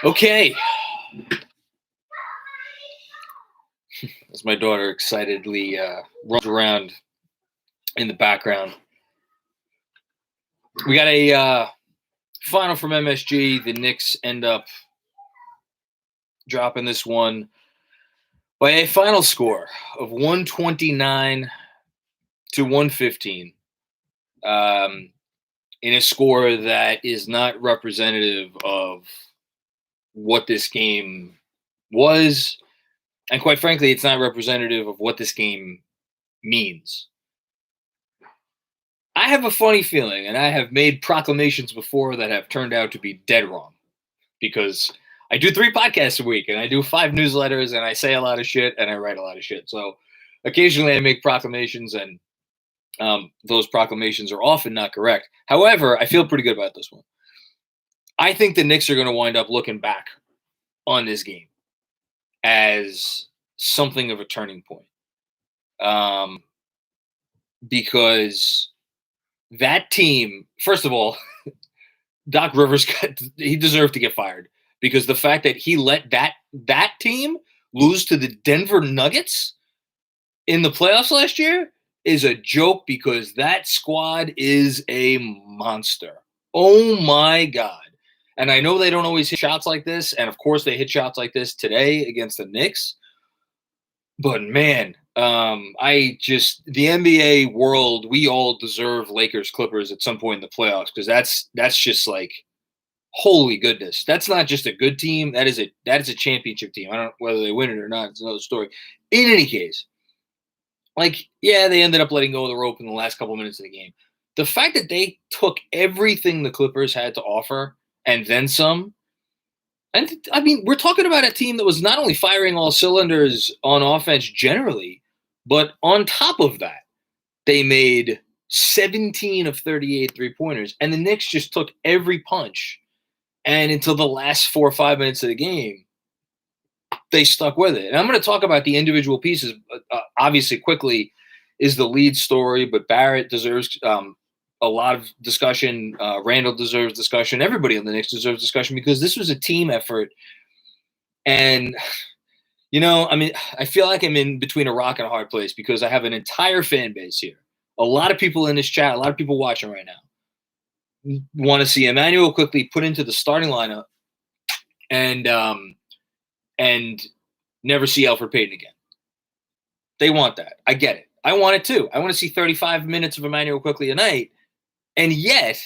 Okay. As my daughter excitedly runs around in the background. We got a final from MSG. The Knicks end up dropping this one by a final score of 129 to 115. In a score that is not representative of what this game was. And quite frankly, it's not representative of what this game means. I have a funny feeling, and I have made proclamations before that have turned out to be dead wrong. Because I do 3 podcasts a week, and I do 5 newsletters, and I say a lot of shit, and I write a lot of shit. So occasionally I make proclamations, and those proclamations are often not correct. However, I feel pretty good about this one. I think the Knicks are going to wind up looking back on this game as something of a turning point. Because that team, first of all, Doc Rivers, he deserved to get fired. Because the fact that he let that team lose to the Denver Nuggets in the playoffs last year is a joke, because that squad is a monster. Oh my God. And I know they don't always hit shots like this, and of course they hit shots like this today against the Knicks. But man, the NBA world, we all deserve Lakers Clippers at some point in the playoffs, because that's just like, holy goodness. That's not just a good team. That is a championship team. I don't know whether they win it or not. It's another story. In any case, they ended up letting go of the rope in the last couple of minutes of the game. The fact that they took everything the Clippers had to offer and then some. And I mean, we're talking about a team that was not only firing all cylinders on offense generally, but on top of that, they made 17 of 38 3-pointers. And the Knicks just took every punch. And until the last 4 or 5 minutes of the game, they stuck with it. And I'm going to talk about the individual pieces. Obviously, quickly is the lead story, but Barrett deserves a lot of discussion. Randall deserves discussion. Everybody on the Knicks deserves discussion, because this was a team effort. And, I feel like I'm in between a rock and a hard place, because I have an entire fan base here. A lot of people in this chat, a lot of people watching right now, want to see Emmanuel quickly put into the starting lineup and never see Elfrid Payton again. They want that. I get it. I want it too. I want to see 35 minutes of Emmanuel quickly a night. And yet,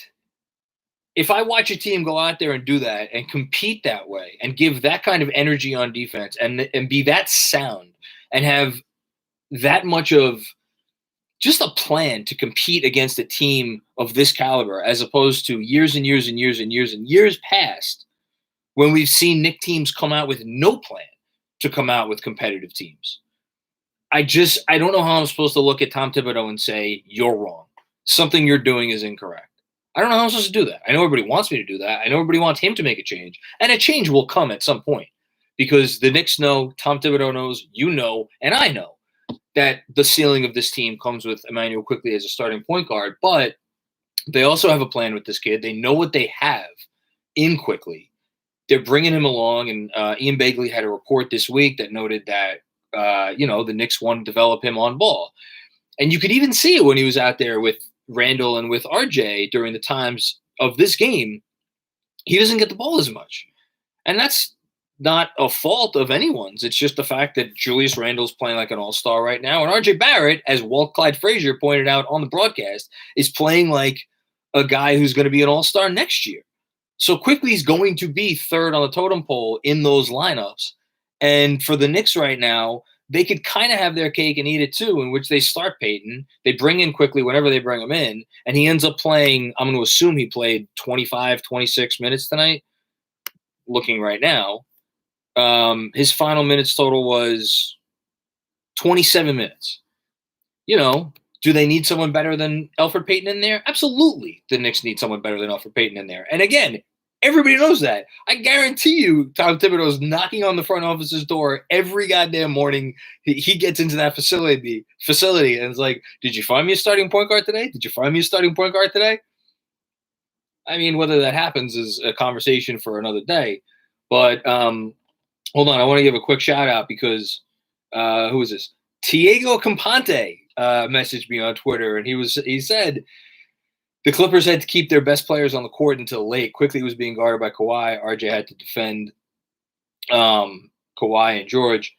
if I watch a team go out there and do that and compete that way and give that kind of energy on defense and be that sound and have that much of just a plan to compete against a team of this caliber, as opposed to years and years and years and years and years past, when we've seen Knick teams come out with no plan to come out with competitive teams. I don't know how I'm supposed to look at Tom Thibodeau and say, you're wrong. Something you're doing is incorrect. I don't know how I'm supposed to do that. I know everybody wants me to do that. I know everybody wants him to make a change. And a change will come at some point, because the Knicks know, Tom Thibodeau knows, you know, and I know that the ceiling of this team comes with Emmanuel Quickley as a starting point guard. But they also have a plan with this kid. They know what they have in Quickley. They're bringing him along. And Ian Begley had a report this week that noted that, the Knicks want to develop him on ball. And you could even see it when he was out there with Randall and with RJ during the times of this game. He doesn't get the ball as much. And that's not a fault of anyone's. It's just the fact that Julius Randle's playing like an all-star right now. And RJ Barrett, as Walt Clyde Frazier pointed out on the broadcast, is playing like a guy who's going to be an all-star next year. So Quickley's going to be third on the totem pole in those lineups. And for the Knicks right now, they could kind of have their cake and eat it too, in which they start Payton. They bring in Quickley whenever they bring him in, and he ends up playing, I'm going to assume he played 25, 26 minutes tonight, looking right now. His final minutes total was 27 minutes. Do they need someone better than Elfrid Payton in there? Absolutely. The Knicks need someone better than Elfrid Payton in there. And again, everybody knows that. I guarantee you Tom Thibodeau is knocking on the front office's door every goddamn morning. He gets into that facility and it's like, did you find me a starting point guard today? Did you find me a starting point guard today? I mean, whether that happens is a conversation for another day. But hold on, I want to give a quick shout out because who is this? Diego Campante messaged me on Twitter, and he said the Clippers had to keep their best players on the court until late. Quickly was being guarded by Kawhi. RJ had to defend Kawhi and George.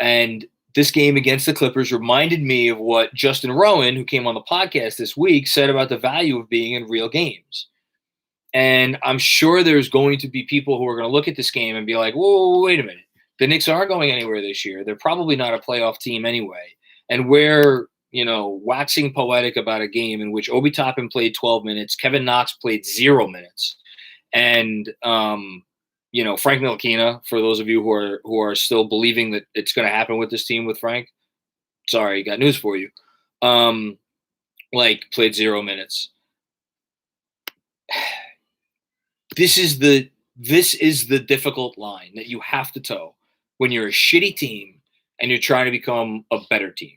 And this game against the Clippers reminded me of what Justin Rowan, who came on the podcast this week, said about the value of being in real games. And I'm sure there's going to be people who are going to look at this game and be like, whoa, wait a minute. The Knicks aren't going anywhere this year. They're probably not a playoff team anyway. And we're, waxing poetic about a game in which Obi Toppin played 12 minutes, Kevin Knox played 0 minutes. And, Frank Ntilikina, for those of you who are still believing that it's going to happen with this team with Frank, sorry, got news for you. Played 0 minutes. This is the difficult line that you have to toe when you're a shitty team and you're trying to become a better team.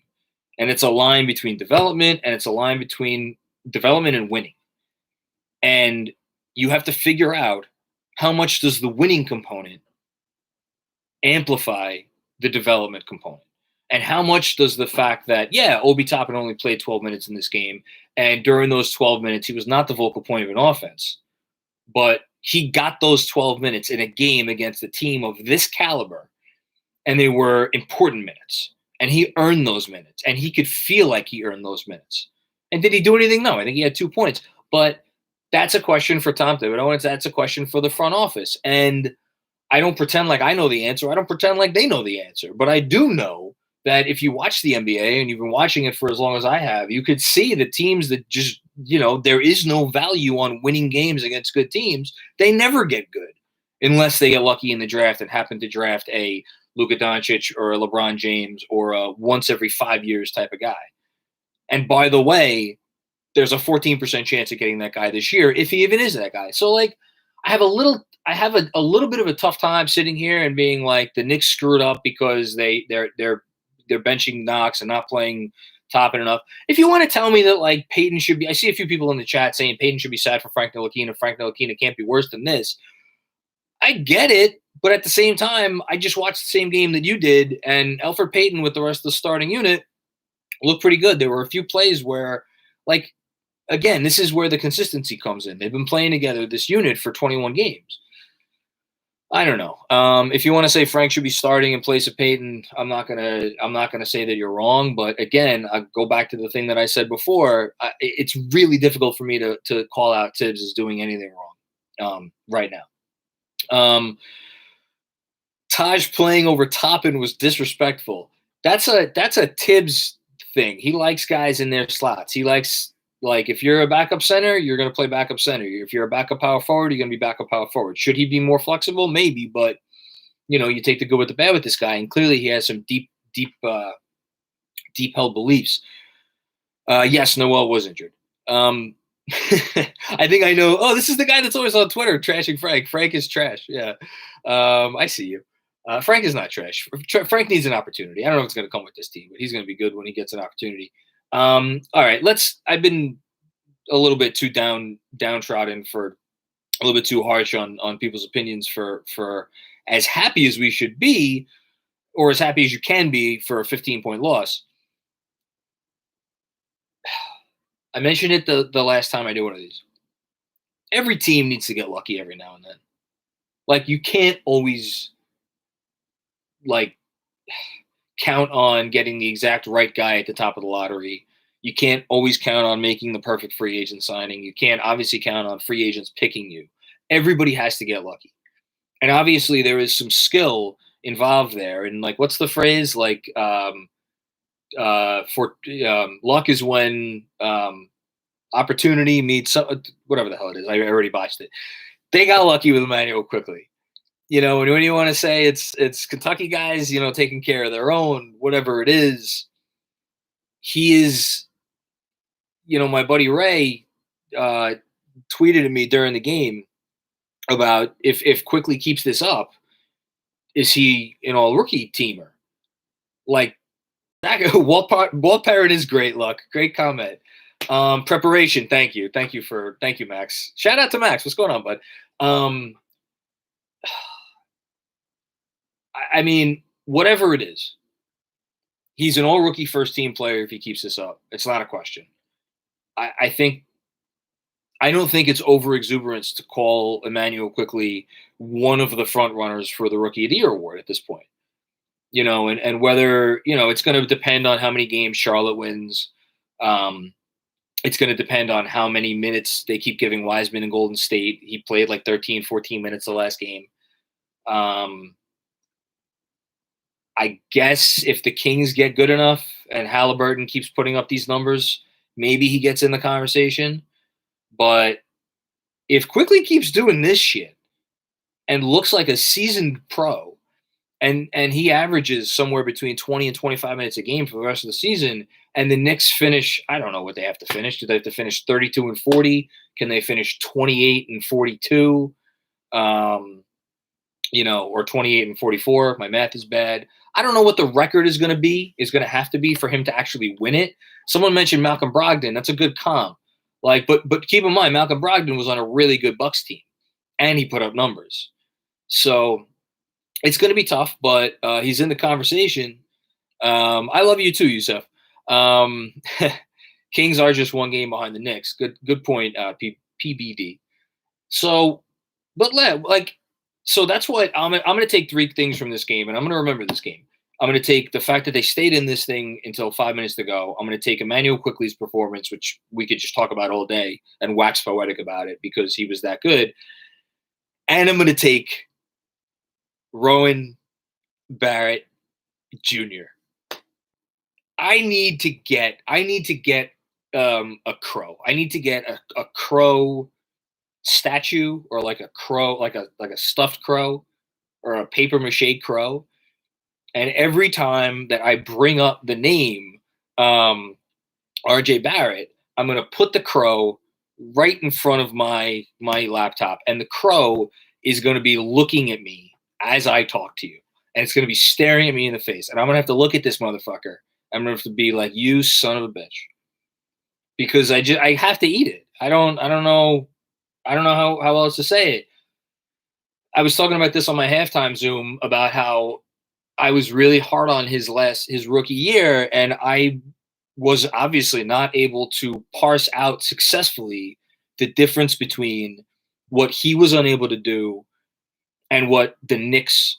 And it's a line between development and it's a line between development and winning. And you have to figure out how much does the winning component amplify the development component? And how much does the fact that, Obi Toppin only played 12 minutes in this game, and during those 12 minutes, he was not the focal point of an offense, but he got those 12 minutes in a game against a team of this caliber, and they were important minutes. And he earned those minutes, and he could feel like he earned those minutes. And did he do anything? No, I think he had 2 points. But that's a question for Tom Thibodeau, and that's a question for the front office. And I don't pretend like I know the answer. I don't pretend like they know the answer. But I do know that if you watch the NBA, and you've been watching it for as long as I have, you could see the teams that just, there is no value on winning games against good teams. They never get good unless they get lucky in the draft and happen to draft a Luka Doncic or a LeBron James or a once every 5 years type of guy. And by the way, there's a 14% chance of getting that guy this year, if he even is that guy. So I have a little bit of a tough time sitting here and being like the Knicks screwed up because they're benching Knox and not playing Toppin enough. If you want to tell me that Peyton should be, I see a few people in the chat saying Peyton should be sad for Frank Ntilikina. Frank Ntilikina can't be worse than this. I get it, but at the same time, I just watched the same game that you did, and Elfrid Payton with the rest of the starting unit looked pretty good. There were a few plays where, again, this is where the consistency comes in. They've been playing together, this unit, for 21 games. I don't know. If you want to say Frank should be starting in place of Payton, I'm not gonna say that you're wrong. But again, I go back to the thing that I said before. It's really difficult for me to call out Tibbs as doing anything wrong right now. Taj playing over Toppin was disrespectful. That's a Tibbs thing. He likes guys in their slots. He likes, if you're a backup center, you're going to play backup center. If you're a backup power forward, you're going to be backup power forward. Should he be more flexible? Maybe, but you take the good with the bad with this guy, and clearly he has some deep held beliefs. Yes, Noel was injured. I think I know. Oh, this is the guy that's always on Twitter trashing Frank. Frank is trash. Yeah. I see you. Frank is not trash. Frank needs an opportunity. I don't know if it's going to come with this team, but he's going to be good when he gets an opportunity. All right, I've been a little bit too downtrodden for a little bit too harsh on people's opinions for as happy as we should be, or as happy as you can be for a 15-point loss. I mentioned it the last time I did one of these. Every team needs to get lucky every now and then. You can't always count on getting the exact right guy at the top of the lottery. You can't always count on making the perfect free agent signing. You can't obviously count on free agents picking you. Everybody has to get lucky. And obviously there is some skill involved there. And what's the phrase? Luck is when opportunity meets whatever the hell it is. I already botched it. They got lucky with Emmanuel quickly. And when you want to say it's Kentucky guys, taking care of their own, whatever it is, he is, my buddy Ray tweeted at me during the game about if Quickly keeps this up, is he an all-rookie teamer? Walt Parrott is great, Luck. Great comment. Preparation. Thank you, Max. Shout out to Max. What's going on, bud? I mean, whatever it is, he's an all-rookie first-team player if he keeps this up. It's not a question. I don't think it's over-exuberance to call Emmanuel Quickley one of the front runners for the Rookie of the Year award at this point. And whether, it's going to depend on how many games Charlotte wins. It's going to depend on how many minutes they keep giving Wiseman in Golden State. He played like 13, 14 minutes the last game. I guess if the Kings get good enough and Halliburton keeps putting up these numbers, maybe he gets in the conversation. But if Quickley keeps doing this shit and looks like a seasoned pro, and he averages somewhere between 20 and 25 minutes a game for the rest of the season, and the Knicks finish, I don't know what they have to finish. Do they have to finish 32 and 40? Can they finish 28 and 42? Or 28 and 44? My math is bad. I don't know what the record is going to have to be for him to actually win it. Someone mentioned Malcolm Brogdon. That's a good comp. But keep in mind, Malcolm Brogdon was on a really good Bucks team, and he put up numbers. So it's going to be tough, but he's in the conversation. I love you too, Yusuf. Kings are just one game behind the Knicks. Good point, PBD. So that's what I'm going to take three things from this game, and I'm going to remember this game. I'm going to take the fact that they stayed in this thing until 5 minutes to go. I'm going to take Emmanuel Quickley's performance, which we could just talk about all day and wax poetic about it because he was that good. And I'm going to take Rowan Barrett Jr. I need to get a crow. I need to get a crow statue, or like a crow, like a stuffed crow or a paper mache crow. And every time that I bring up the name RJ Barrett, I'm going to put the crow right in front of my laptop, and the crow is going to be looking at me as I talk to you, and it's going to be staring at me in the face, and I'm going to have to look at this motherfucker. I'm going to have to be like, you son of a bitch, because I have to eat it. I don't know how else to say it. I was talking about this on my halftime Zoom about how I was really hard on his rookie year, and I was obviously not able to parse out successfully the difference between what he was unable to do and what the Knicks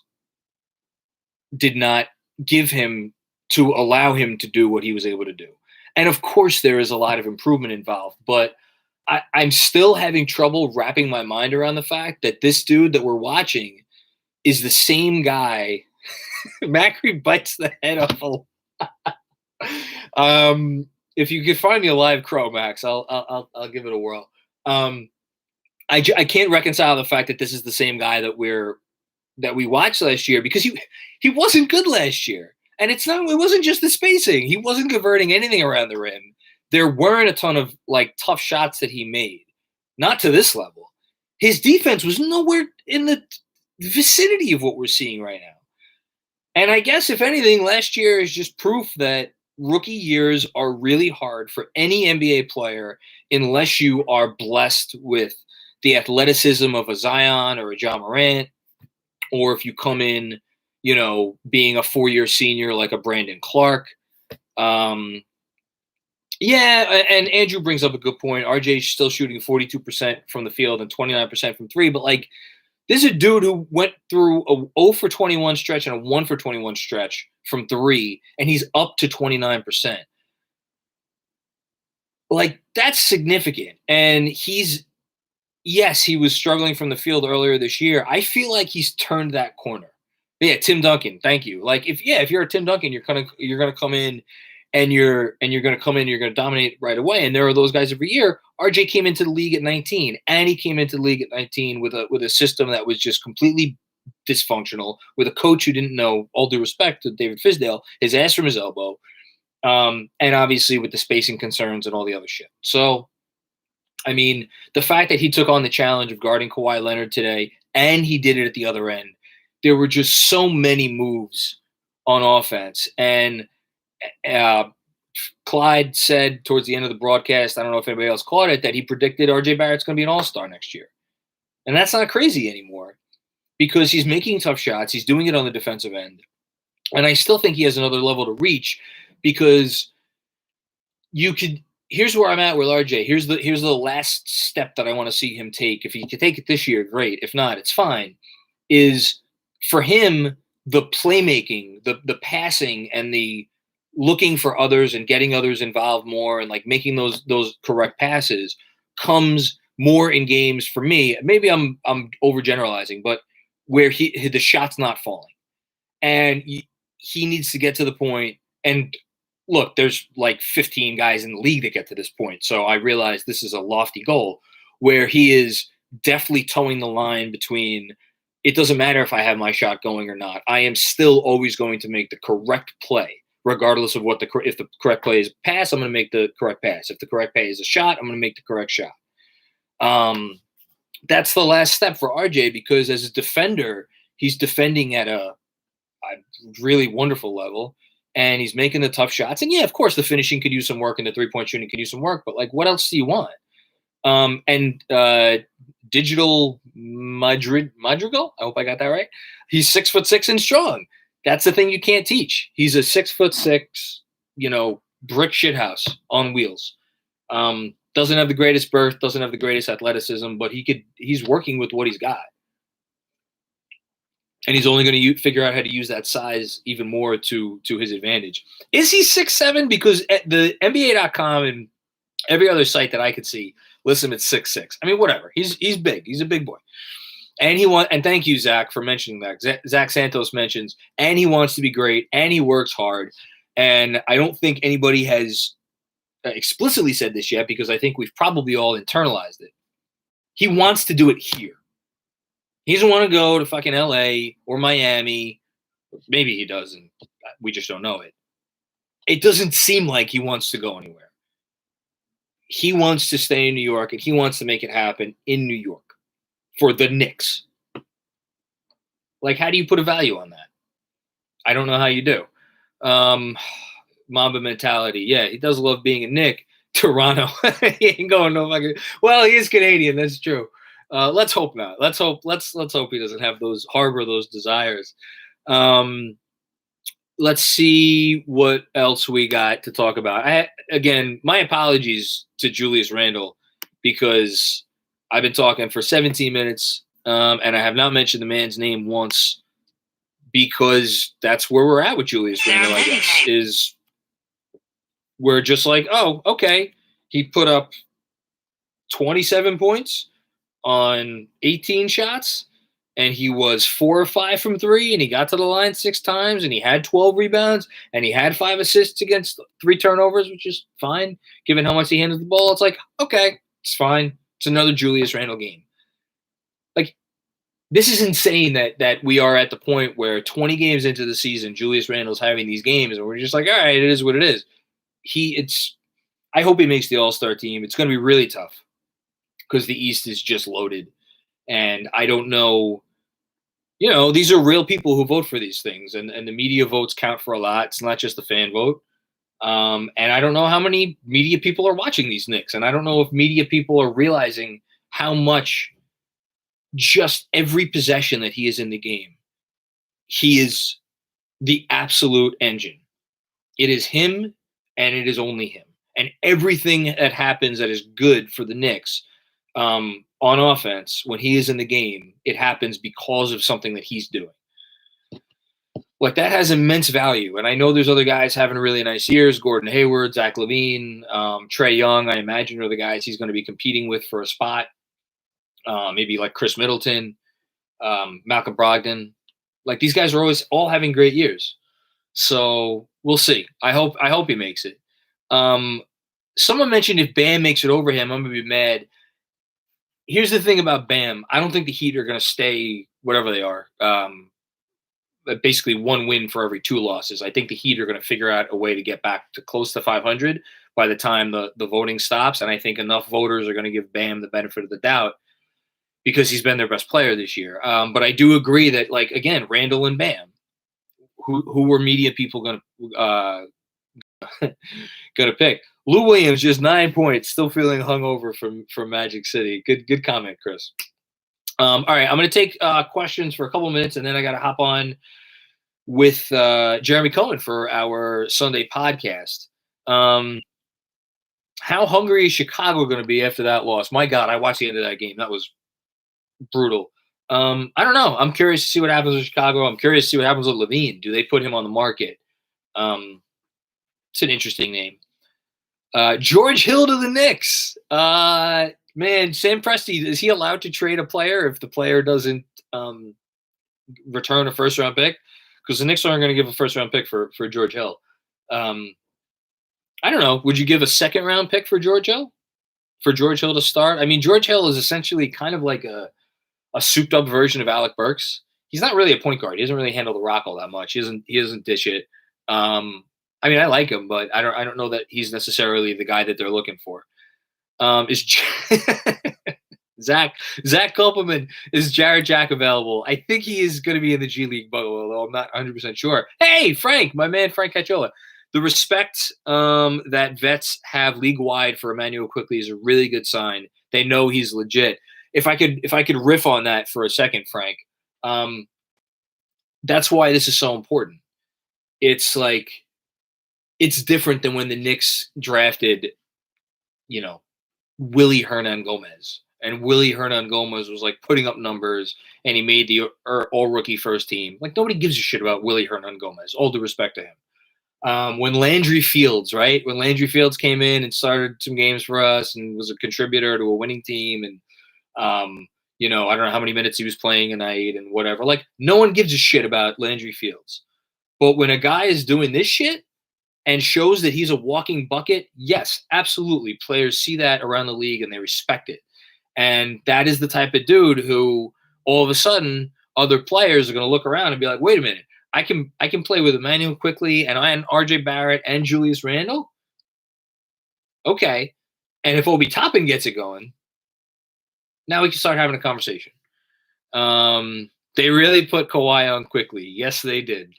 did not give him to allow him to do what he was able to do. And of course, there is a lot of improvement involved, but I'm still having trouble wrapping my mind around the fact that this dude that we're watching is the same guy. Macri bites the head off. If you could find me a live crow, Max, I'll give it a whirl. I can't reconcile the fact that this is the same guy that we watched last year, because he wasn't good last year, and it wasn't just the spacing. He wasn't converting anything around the rim. There weren't a ton of tough shots that he made, not to this level. His defense was nowhere in the vicinity of what we're seeing right now. And I guess, if anything, last year is just proof that rookie years are really hard for any NBA player unless you are blessed with the athleticism of a Zion or a Ja Morant, or if you come in, being a 4-year senior like a Brandon Clark. Yeah, and Andrew brings up a good point. RJ's still shooting 42% from the field and 29% from three, but this is a dude who went through a 0 for 21 stretch and a 1 for 21 stretch from three, and he's up to 29%. That's significant. And he was struggling from the field earlier this year. I feel like he's turned that corner. Yeah, Tim Duncan, thank you. If you're a Tim Duncan, you're gonna come in and you're gonna dominate right away. And there are those guys every year. RJ came into the league at 19, and he came into the league at 19 with a system that was just completely dysfunctional, with a coach who didn't know, all due respect to David Fisdale, his ass from his elbow, and obviously with the spacing concerns and all the other shit. So, I mean, the fact that he took on the challenge of guarding Kawhi Leonard today, and he did it at the other end, there were just so many moves on offense, and Clyde said towards the end of the broadcast, I don't know if anybody else caught it, that he predicted RJ Barrett's going to be an all-star next year. And that's not crazy anymore because he's making tough shots. He's doing it on the defensive end. And I still think he has another level to reach because here's where I'm at with RJ. Here's the last step that I want to see him take. If he can take it this year, great. If not, it's fine. Is for him, the playmaking, the passing, and the looking for others and getting others involved more and like making those correct passes comes more in games for me. Maybe I'm overgeneralizing, but where the shot's not falling. And he needs to get to the point. And look, there's like 15 guys in the league that get to this point. So I realize this is a lofty goal where he is definitely towing the line between it doesn't matter if I have my shot going or not. I am still always going to make the correct play, regardless of if the correct play is a pass, I'm going to make the correct pass. If the correct play is a shot, I'm going to make the correct shot. That's the last step for RJ because as a defender, he's defending at a really wonderful level. And he's making the tough shots. And yeah, of course, the finishing could use some work and the three-point shooting could use some work. But like, what else do you want? Digital Madrigal, I hope I got that right. He's 6'6" and strong. That's the thing you can't teach. He's a 6'6", brick shithouse on wheels. Doesn't have the greatest birth, doesn't have the greatest athleticism, but he's working with what he's got. And he's only going to figure out how to use that size even more to his advantage. Is he 6'7"? Because the NBA.com and every other site that I could see lists him at 6'6". I mean, whatever. He's big. He's a big boy. And and thank you, Zach, for mentioning that. Zach Santos mentions, and he wants to be great, and he works hard. And I don't think anybody has explicitly said this yet because I think we've probably all internalized it. He wants to do it here. He doesn't want to go to fucking LA or Miami. Maybe he does, and we just don't know it. It doesn't seem like he wants to go anywhere. He wants to stay in New York, and he wants to make it happen in New York for the Knicks. Like, how do you put a value on that? I don't know how you do. Mamba mentality. Yeah, he does love being a Knick. Toronto. He ain't going no fucking. Well, he is Canadian. That's true. Let's hope not. Let's hope he doesn't have harbor those desires. Let's see what else we got to talk about. Again, my apologies to Julius Randle because I've been talking for 17 minutes and I have not mentioned the man's name once because that's where we're at with Julius Randle, I guess, is we're just like, oh, okay. He put up 27 points on 18 shots, and he was 4 or 5 from 3, and he got to the line 6 times, and he had 12 rebounds, and he had 5 assists against 3 turnovers, which is fine, given how much he handles the ball. It's like, okay, it's fine. It's another Julius Randle game. Like, this is insane that we are at the point where 20 games into the season, Julius Randle's having these games, and we're just like, all right, it is what it is. I hope he makes the All-Star team. It's going to be really tough because the East is just loaded. And I don't know, these are real people who vote for these things. And the media votes count for a lot. It's not just the fan vote. And I don't know how many media people are watching these Knicks. And I don't know if media people are realizing how much just every possession that he is in the game, he is the absolute engine. It is him and it is only him. And everything that happens that is good for the Knicks, on offense, when he is in the game, it happens because of something that he's doing. Like, that has immense value. And I know there's other guys having really nice years. Gordon Hayward, Zach LaVine, Trae Young, I imagine are the guys he's going to be competing with for a spot. Maybe like Chris Middleton, Malcolm Brogdon. Like, these guys are always all having great years. So we'll see. I hope he makes it. Someone mentioned if Bam makes it over him, I'm going to be mad. Here's the thing about Bam. I don't think the Heat are going to stay whatever they are. Basically 1 win for every 2 losses. I think the Heat are going to figure out a way to get back to close to 500 by the time the voting stops. And I think enough voters are going to give Bam the benefit of the doubt because he's been their best player this year. But I do agree that, like, again, Randle and Bam, who were media people going to gonna pick. Lou Williams, just 9 points, still feeling hungover from Magic City. Good comment, Chris. All right, I'm gonna take questions for a couple minutes, and then I gotta hop on with Jeremy Cohen for our Sunday podcast. How hungry is Chicago going to be after that loss? My God, I watched the end of that game. That was brutal. I don't know. I'm curious to see what happens with Chicago. I'm curious to see what happens with Levine. Do they put him on the market? It's an interesting name. George Hill to the Knicks. Man, Sam Presti, is he allowed to trade a player if the player doesn't return a first-round pick? Because the Knicks aren't going to give a first-round pick for George Hill. I don't know. Would you give a second-round pick for George Hill? For George Hill to start? I mean, George Hill is essentially kind of like a souped-up version of Alec Burks. He's not really a point guard. He doesn't really handle the rock all that much. He doesn't dish it. I mean, I like him, but I don't know that he's necessarily the guy that they're looking for. Is Zach Kopelman, is Jared Jack available? I think he is going to be in the G League, although I'm not 100% sure. Hey, Frank, my man Frank Cacciola. The respect that vets have league-wide for Emmanuel Quickley is a really good sign. They know he's legit. If I could riff on that for a second, Frank, that's why this is so important. It's like, it's different than when the Knicks drafted, Willy Hernan-Gomez. And Willy Hernan-Gomez was like putting up numbers, and he made the all-rookie first team. Like, nobody gives a shit about Willy Hernan-Gomez. All due respect to him. When Landry Fields, right? When Landry Fields came in and started some games for us and was a contributor to a winning team, and I don't know how many minutes he was playing a night and whatever. Like, no one gives a shit about Landry Fields. But when a guy is doing this shit and shows that he's a walking bucket, yes, absolutely. Players see that around the league and they respect it. And that is the type of dude who all of a sudden other players are going to look around and be like, wait a minute. I can play with Emmanuel Quickley and RJ Barrett and Julius Randle. Okay. And if Obi Toppin gets it going, now we can start having a conversation. They really put Kawhi on Quickley. Yes, they did.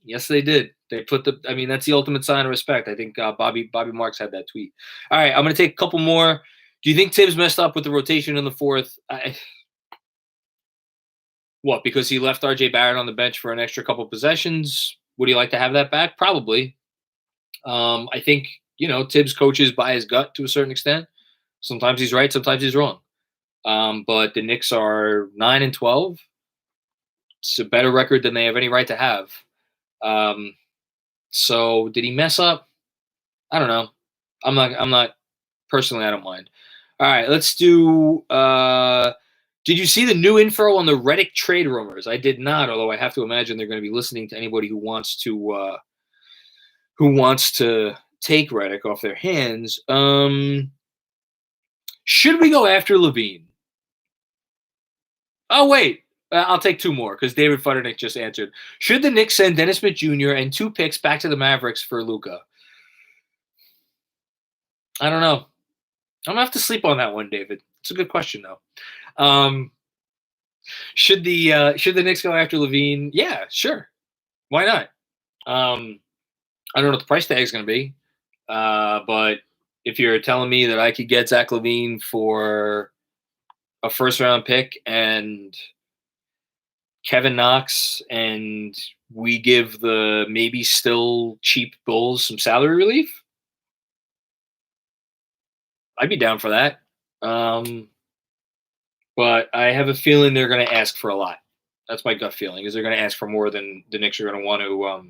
Yes, they did. They put that's the ultimate sign of respect. I think Bobby Marks had that tweet. All right, I'm going to take a couple more. Do you think Tibbs messed up with the rotation in the fourth? What, because he left RJ Barrett on the bench for an extra couple possessions? Would he like to have that back? Probably. I think, Tibbs coaches by his gut to a certain extent. Sometimes he's right, sometimes he's wrong. But the Knicks are 9-12. It's a better record than they have any right to have. So did he mess up? I don't know. I'm not personally, I don't mind. All right, let's do did you see the new info on the Redick trade rumors? I did not, although I have to imagine they're going to be listening to anybody who wants to take Redick off their hands. Should we go after Levine? Oh, wait. I'll take two more because David Futternick just answered. Should the Knicks send Dennis Smith Jr. and 2 picks back to the Mavericks for Luka? I don't know. I'm going to have to sleep on that one, David. It's a good question, though. Should the Knicks go after Levine? Yeah, sure. Why not? I don't know what the price tag is going to be. But if you're telling me that I could get Zach LaVine for a first-round pick and Kevin Knox, and we give the maybe still cheap Bulls some salary relief, I'd be down for that. But I have a feeling they're going to ask for a lot. That's my gut feeling, is they're going to ask for more than the Knicks are going to want to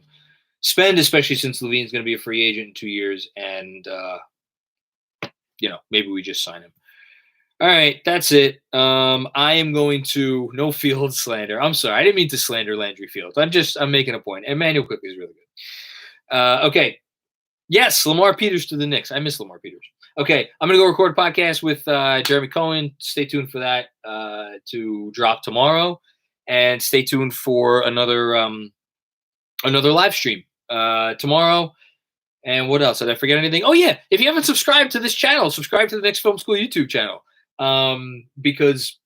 spend, especially since Levine's going to be a free agent in 2 years, and maybe we just sign him. All right, that's it. I am going to no Fields slander. I'm sorry, I didn't mean to slander Landry Fields. I'm making a point. Emmanuel Quickley is really good. Okay, yes, Lamar Peters to the Knicks. I miss Lamar Peters. Okay, I'm going to go record a podcast with Jeremy Cohen. Stay tuned for that to drop tomorrow, and stay tuned for another live stream tomorrow. And what else? Did I forget anything? Oh, yeah. If you haven't subscribed to this channel, subscribe to the Knicks Film School YouTube channel. Because,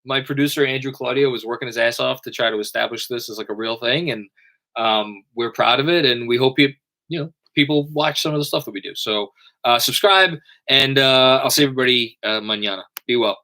my producer, Andrew Claudio, was working his ass off to try to establish this as like a real thing. And we're proud of it. And we hope you people watch some of the stuff that we do. So subscribe, and I'll see everybody mañana. Be well.